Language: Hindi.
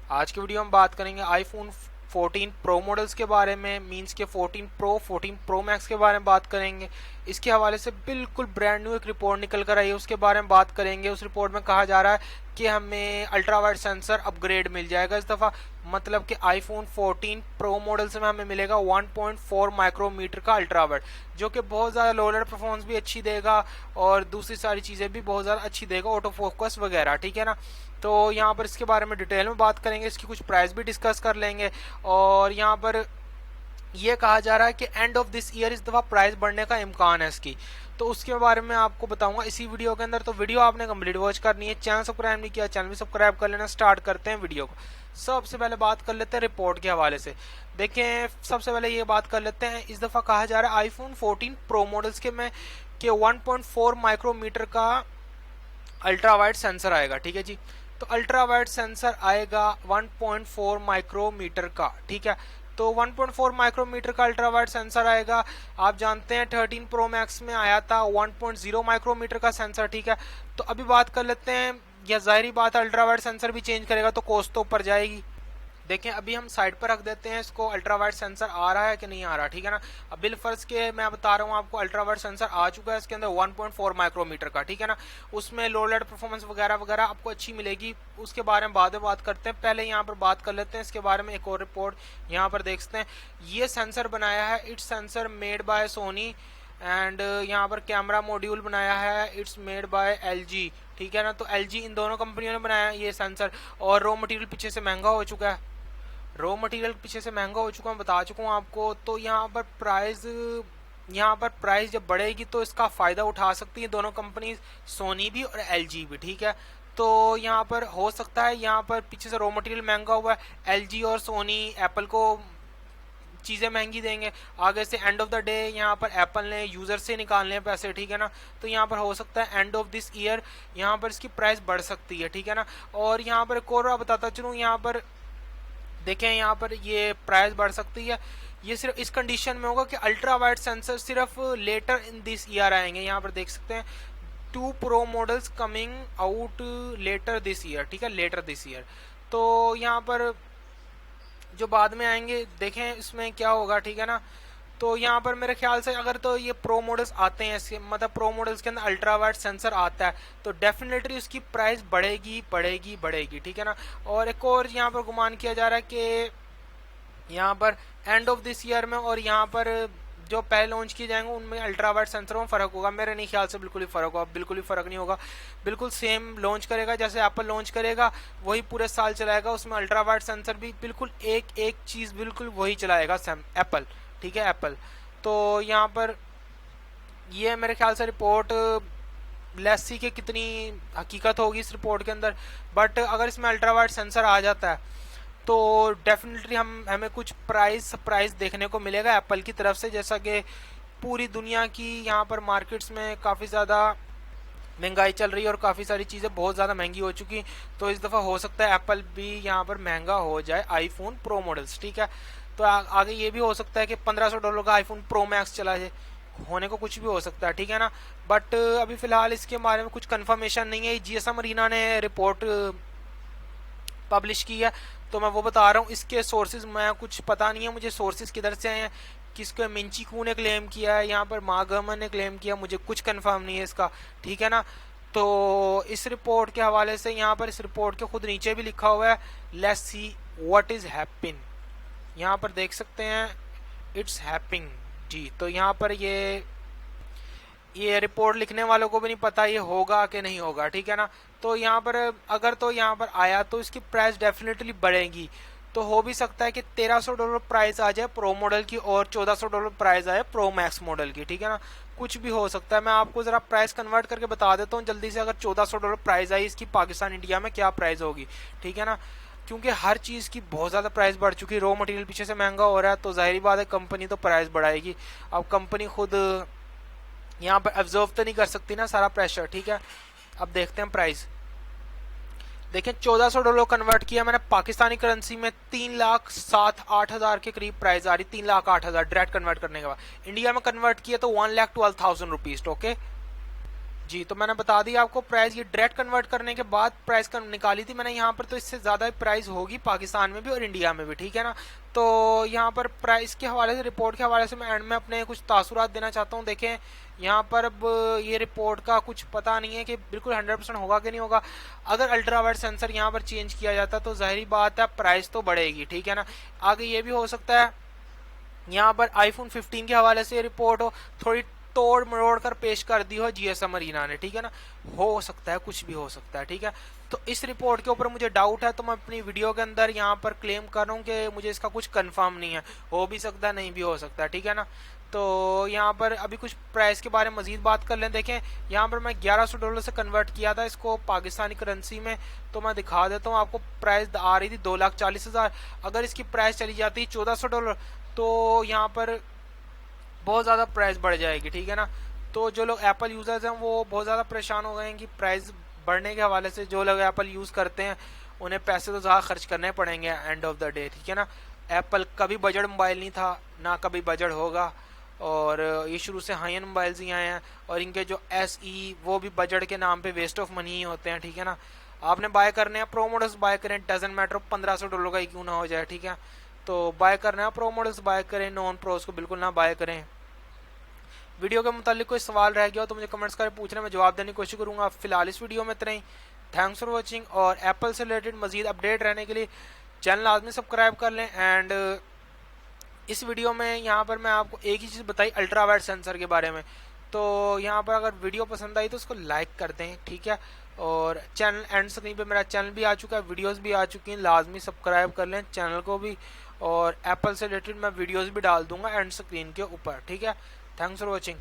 आज की वीडियो में बात करेंगे आईफोन 14 प्रो मॉडल्स के बारे में, मींस के 14 प्रो 14 प्रो मैक्स के बारे में बात करेंगे। इसके हवाले से बिल्कुल ब्रांड न्यू एक रिपोर्ट निकल कर आई है, उसके बारे में बात करेंगे। उस रिपोर्ट में कहा जा रहा है कि हमें अल्ट्रा वाइड सेंसर अपग्रेड मिल जाएगा इस दफ़ा। मतलब कि आईफोन 14 प्रो मॉडल्स में हमें मिलेगा 1.4 माइक्रोमीटर का अल्ट्रा वाइड, जो कि बहुत ज़्यादा लो लाइट परफॉर्मेंस भी अच्छी देगा और दूसरी सारी चीज़ें भी बहुत ज़्यादा अच्छी देगा, ऑटो फोकस वगैरह, ठीक है ना। तो यहाँ पर इसके बारे में डिटेल में बात करेंगे, इसकी कुछ प्राइस भी डिस्कस कर लेंगे। और यहाँ पर ये कहा जा रहा है कि एंड ऑफ दिस ईयर इस दफ़ा प्राइस बढ़ने का इम्कान है इसकी, तो उसके बारे में आपको बताऊंगा इसी वीडियो के अंदर। तो वीडियो आपने कंप्लीट वॉच करनी है। चैनल सब्सक्राइब नहीं किया, चैनल भी सब्सक्राइब कर लेना। स्टार्ट करते हैं वीडियो को। सबसे पहले बात कर लेते हैं रिपोर्ट के हवाले से। देखें, सबसे पहले ये बात कर लेते हैं, इस दफ़ा कहा जा रहा है आईफोन 14 प्रो मॉडल्स के में कि 1.4 माइक्रोमीटर का अल्ट्रा वाइड सेंसर आएगा, ठीक है जी। तो अल्ट्रा वाइड सेंसर आएगा 1.4 माइक्रोमीटर का, ठीक है। तो 1.4 माइक्रोमीटर का अल्ट्रा वाइड सेंसर आएगा। आप जानते हैं 13 प्रो मैक्स में आया था 1.0 माइक्रोमीटर का सेंसर, ठीक है। तो अभी बात कर लेते हैं, या जाहिर बात अल्ट्रा वाइड सेंसर भी चेंज करेगा तो कॉस्ट तो ऊपर जाएगी। देखें, अभी हम साइड पर रख देते हैं इसको, अल्ट्रा वाइड सेंसर आ रहा है कि नहीं आ रहा, ठीक है ना। अब बिल फर्ज के मैं बता रहा हूँ आपको, अल्ट्रा वाइड सेंसर आ चुका है इसके अंदर 1.4 माइक्रोमीटर का, ठीक है ना। उसमें लो लाइट परफॉर्मेंस वगैरह वगैरह आपको अच्छी मिलेगी, उसके बारे में बाद में बात करते हैं। पहले यहाँ पर बात कर लेते हैं इसके बारे में एक और रिपोर्ट यहाँ पर देख सकते हैं। ये सेंसर बनाया है, it's sensor made by Sony and यहाँ पर कैमरा मॉड्यूल बनाया है, इट्स मेड बाय एलजी, ठीक है ना। तो एलजी, इन दोनों कंपनियों ने बनाया ये सेंसर। और रॉ मटेरियल पीछे से महंगा हो चुका है, रॉ मटेरियल पीछे से महंगा हो चुका, मैं बता चुका हूँ आपको। तो यहाँ पर प्राइस जब बढ़ेगी तो इसका फ़ायदा उठा सकती है दोनों कंपनी, सोनी भी और एलजी भी, ठीक है। तो यहाँ पर हो सकता है, यहाँ पर पीछे से रॉ मटेरियल महंगा हुआ है, एलजी और सोनी एप्पल को चीज़ें महंगी देंगे आगे से। एंड ऑफ द डे यहाँ पर एप्पल ने यूज़र से निकालने हैं पैसे, ठीक है ना। तो यहाँ पर हो सकता है एंड ऑफ दिस ईयर यहाँ पर इसकी प्राइस बढ़ सकती है, ठीक है ना। और यहाँ पर एक और बताता चलूँ, यहाँ पर देखें, यहाँ पर ये प्राइस बढ़ सकती है। ये सिर्फ इस कंडीशन में होगा कि अल्ट्रा वाइड सेंसर सिर्फ लेटर इन दिस ईयर आएंगे। यहाँ पर देख सकते हैं 2 pro models coming out later this year, ठीक है, लेटर दिस ईयर। तो यहाँ पर जो बाद में आएंगे देखें इसमें क्या होगा, ठीक है ना। तो यहाँ पर मेरे ख्याल से अगर तो ये प्रो मॉडल्स आते हैं, इसके मतलब प्रो मॉडल्स के अंदर अल्ट्रा वाइड सेंसर आता है, तो डेफिनेटली उसकी प्राइस बढ़ेगी बढ़ेगी बढ़ेगी, ठीक है ना। और एक और यहाँ पर गुमान किया जा रहा है कि यहाँ पर एंड ऑफ दिस ईयर में और यहाँ पर जो पहले लॉन्च किए जाएंगे उनमें अल्ट्रा वाइड सेंसरों में फ़र्क होगा। मेरे नहीं ख्याल से बिल्कुल ही फ़र्क होगा, बिल्कुल ही फ़र्क नहीं होगा। बिल्कुल सेम लॉन्च करेगा जैसे एप्पल लॉन्च करेगा, वही पूरे साल चलाएगा। उसमें अल्ट्रा वाइड सेंसर भी बिल्कुल एक एक चीज़ बिल्कुल वही चलाएगा सैम एप्पल, ठीक है, एप्पल। तो यहाँ पर ये मेरे ख्याल से रिपोर्ट लेसी के कितनी हकीकत होगी इस रिपोर्ट के अंदर, बट अगर इसमें अल्ट्रा वाइड सेंसर आ जाता है तो डेफिनेटली हमें कुछ प्राइस देखने को मिलेगा एप्पल की तरफ से। जैसा कि पूरी दुनिया की यहाँ पर मार्केट्स में काफ़ी ज़्यादा महंगाई चल रही है और काफ़ी सारी चीज़ें बहुत ज़्यादा महंगी हो चुकी, तो इस दफ़ा हो सकता है एप्पल भी यहाँ पर महंगा हो जाए आईफोन प्रो मॉडल्स, ठीक है। तो आगे ये भी हो सकता है कि $1500 का आईफोन प्रो मैक्स चला जाए, होने को कुछ भी हो सकता है, ठीक है ना। बट अभी फ़िलहाल इसके बारे में कुछ कंफर्मेशन नहीं है। जीएसएम अरीना ने रिपोर्ट पब्लिश की है, तो मैं वो बता रहा हूँ। इसके सोर्सेज मैं कुछ पता नहीं है मुझे, सोर्सेज किधर से आए हैं, किसको मिंची कू ने क्लेम किया है, यहाँ पर मागमन ने क्लेम किया, मुझे कुछ कंफर्म नहीं है इसका, ठीक है ना। तो इस रिपोर्ट के हवाले से यहाँ पर इस रिपोर्ट के खुद नीचे भी लिखा हुआ है, let's see what is happening. यहाँ पर देख सकते हैं इट्स हैपनिंग जी। तो यहाँ पर ये रिपोर्ट लिखने वालों को भी नहीं पता ये होगा कि नहीं होगा, ठीक है ना। तो यहाँ पर अगर तो यहाँ पर आया तो इसकी प्राइस डेफिनेटली बढ़ेगी। तो हो भी सकता है कि $1300 प्राइस आ जाए प्रो मॉडल की और $1400 प्राइस आए प्रो मैक्स मॉडल की, ठीक है ना। कुछ भी हो सकता है। मैं आपको ज़रा प्राइस कन्वर्ट करके बता देता हूँ जल्दी से। अगर $1400 प्राइस आई इसकी पाकिस्तान इंडिया में क्या प्राइस होगी, ठीक है ना। क्योंकि हर चीज़ की बहुत ज़्यादा प्राइस बढ़ चुकी है, रॉ मटेरियल पीछे से महंगा हो रहा है, तो जाहिर बात है कंपनी तो प्राइस बढ़ाएगी। अब कंपनी खुद यहाँ पर ऑब्जर्व तो नहीं कर सकती ना सारा प्रेशर, ठीक है। अब देखते हैं प्राइस। देखें, $1400 कन्वर्ट किया मैंने पाकिस्तानी करेंसी में, 3,07,8,000 के करीब प्राइस आ रही, 3,08,000 डायरेक्ट कन्वर्ट करने के बाद। इंडिया में कन्वर्ट किया तो 1,12,000 रुपीज़, ओके। जी, तो मैंने बता दिया आपको प्राइस, ये डायरेक्ट कन्वर्ट करने के बाद प्राइस निकाली थी मैंने यहाँ पर, तो इससे ज़्यादा प्राइस होगी पाकिस्तान में भी और इंडिया में भी, ठीक है ना। तो यहाँ पर प्राइस के हवाले से, रिपोर्ट के हवाले से मैं एंड में अपने कुछ तासुरात देना चाहता हूँ। देखें यहाँ पर अब ये रिपोर्ट का कुछ पता नहीं है कि बिल्कुल 100% होगा कि नहीं होगा। अगर अल्ट्रा वाइड सेंसर यहाँ पर चेंज किया जाता तो जाहिर बात है प्राइस तो बढ़ेगी, ठीक है ना। आगे ये भी हो सकता है यहाँ पर आईफोन 15 के हवाले से रिपोर्ट हो, थोड़ी तोड़ मरोड़ कर पेश कर दी हो जीएसएम अरीना ने, ठीक है ना। हो सकता है, कुछ भी हो सकता है, ठीक है। तो इस रिपोर्ट के ऊपर मुझे डाउट है, तो मैं अपनी वीडियो के अंदर यहाँ पर क्लेम कर रहा हूँ कि मुझे इसका कुछ कंफर्म नहीं है, हो भी सकता है नहीं भी हो सकता है, ठीक है ना। तो यहाँ पर अभी कुछ प्राइस के बारे में मजीद बात कर लें। देखें यहाँ पर मैं $1100 से कन्वर्ट किया था इसको पाकिस्तानी करेंसी में, तो मैं दिखा देता हूँ आपको। प्राइस आ रही थी 2,40,000, अगर इसकी प्राइस चली जाती $1,400 तो यहाँ पर बहुत ज़्यादा प्राइस बढ़ जाएगी, ठीक है ना। तो जो लोग एप्पल यूज़र्स हैं वो बहुत ज़्यादा परेशान हो गए हैं कि प्राइस बढ़ने के हवाले से। जो लोग एप्पल यूज़ करते हैं उन्हें पैसे तो ज़्यादा खर्च करने पड़ेंगे एंड ऑफ द डे, ठीक है ना। एप्पल कभी बजट मोबाइल नहीं था, ना कभी बजट होगा, और ये शुरू से हाई एंड मोबाइल्स ही आए हैं, और इनके जो SE वो भी बजट के नाम पे वेस्ट ऑफ मनी ही होते हैं, ठीक है ना। आपने बाय करने हैं प्रो मॉडल्स बाय करें, डजन मैटर $1,500 का ही क्यों ना हो जाए, ठीक है। तो बाय करना है प्रो मॉडल्स बाय करें, नॉन प्रोस को बिल्कुल ना बाय करें। वीडियो के मुतालिक कोई सवाल रह गया हो तो मुझे कमेंट्स करके पूछना, मैं जवाब देने की कोशिश करूँगा। फिलहाल इस वीडियो में इतना ही। थैंक्स फॉर वॉचिंग, और एप्पल से रिलेटेड मजीद अपडेट रहने के लिए चैनल लाजमी सब्सक्राइब कर लें। एंड इस वीडियो में यहाँ पर मैं आपको एक ही चीज़ बताई अल्ट्रा वाइड सेंसर के बारे में, तो यहाँ पर अगर वीडियो पसंद आई तो उसको लाइक कर दें, ठीक है। और चैनल एंड स्क्रीन पे मेरा चैनल भी आ चुका है, वीडियोस भी आ चुकी हैं, लाजमी सब्सक्राइब कर लें चैनल को भी। और एप्पल से रिलेटेड मैं वीडियोस भी डाल दूंगा एंड स्क्रीन के ऊपर, ठीक है। Thanks for watching.